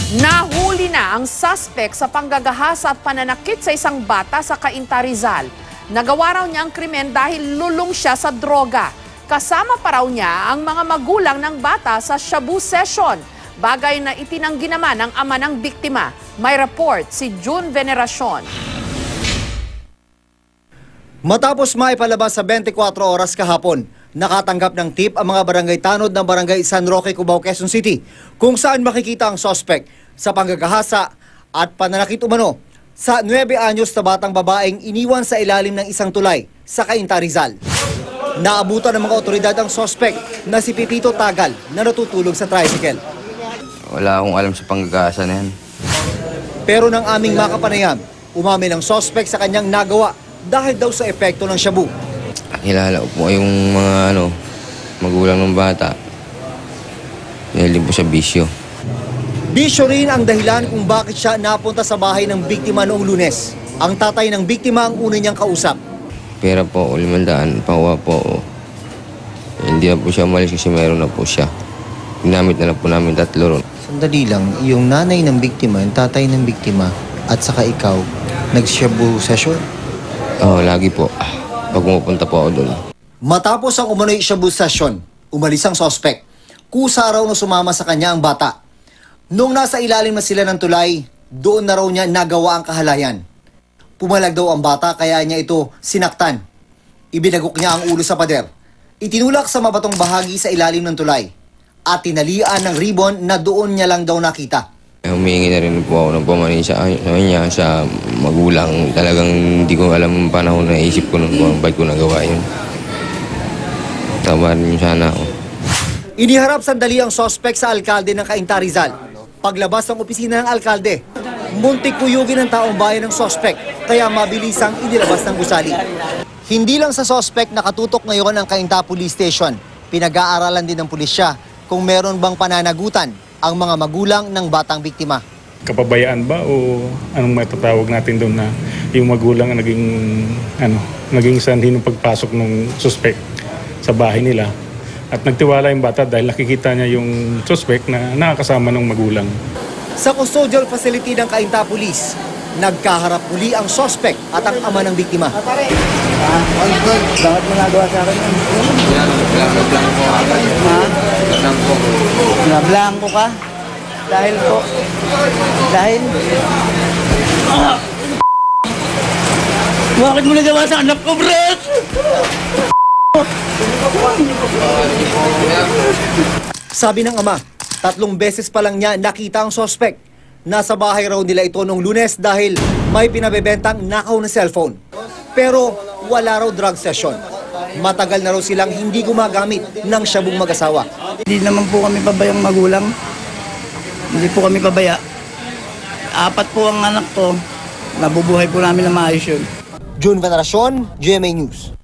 Nahuli na ang suspect sa panggagahasa at pananakit sa isang bata sa Cainta, Rizal. Nagawa raw niya ang krimen dahil lulong siya sa droga. Kasama pa raw niya ang mga magulang ng bata sa shabu session. Bagay na itinanggi naman ng ama ng biktima. May report si June Veneracion. Matapos maipalabas sa 24 oras kahapon, nakatanggap ng tip ang mga barangay tanod ng barangay San Roque, Cubao, Quezon City, kung saan makikita ang suspect sa panggagahasa at pananakit umano sa 9 anyos na batang babaeng iniwan sa ilalim ng isang tulay sa Cainta, Rizal. Naabutan ng mga otoridad ang suspect na si Pipito Tagal na natutulog sa tricycle. Wala akong alam sa panggagahasa na yan. Pero nang aming makapanayam, umamin ang suspect sa kanyang nagawa dahil daw sa epekto ng shabu. Kilala ko po yung mga magulang ng bata. Dahil po sa bisyo. Bisyo rin ang dahilan kung bakit siya napunta sa bahay ng biktima noong Lunes. Ang tatay ng biktima ang una niyang kausap. Pera po, 500, pakuha po. Hindi na po siya umalis kasi mayroon na po siya. Ginamit na lang po namin 3 ron. Sandali lang, yung nanay ng biktima, yung tatay ng biktima, at saka ikaw, nag-shabu session? Oo, lagi po. Pag pumupunta po ako doon. Matapos ang umano'y shabu session, umalis ang suspect. Kusa raw na sumama sa kanya ang bata. Noong nasa ilalim na sila ng tulay, doon na raw niya nagawa ang kahalayan. Pumalag daw ang bata kaya niya ito sinaktan. Ibinagok niya ang ulo sa pader. Itinulak sa mabatong bahagi sa ilalim ng tulay. At tinalian ng ribbon na doon niya lang daw nakita. Humihingi na rin po ako ng pamanin sa kanya, sa magulang. Talagang hindi ko alam ang panahon na isip ko nung ba't ko nagawa yun. Tawarin niyo sana ako. Iniharap sandali ang suspect sa alkalde ng Cainta, Rizal. Paglabas ng opisina ng alkalde, muntik kuyugin ng taong bayan ng suspect, kaya mabilisang inilabas ng gusali. Hindi lang sa suspect nakatutok ngayon ang Cainta Police Station. Pinag-aaralan din ng pulisya kung meron bang pananagutan ang mga magulang ng batang biktima. Kapabayaan ba o anong matatawag natin doon na yung magulang ang naging sanhi ng pagpasok ng suspect sa bahay nila. At nagtiwala yung bata dahil nakikita niya yung suspect na nakakasama ng magulang. Sa custodial facility ng Cainta Police, nagkaharap muli ang suspect at ang ama ng biktima. Bakit mo nagawa sa akin? Nablanko ka? Dahil po? Dahil? Bakit mo nagawa sa anak ko, Brett? Sabi ng ama, 3 beses pa lang niya nakita ang suspect. Nasa bahay raw nila ito noong Lunes dahil may pinabebentang nakaw na cellphone. Pero wala raw drug session. Matagal na raw silang hindi gumagamit ng shabung mag-asawa. Hindi naman po kami pabayang magulang. Hindi po kami pabaya. 4 po ang anak ko. Nabubuhay po namin na maayos yun. June Veneracion, GMA News.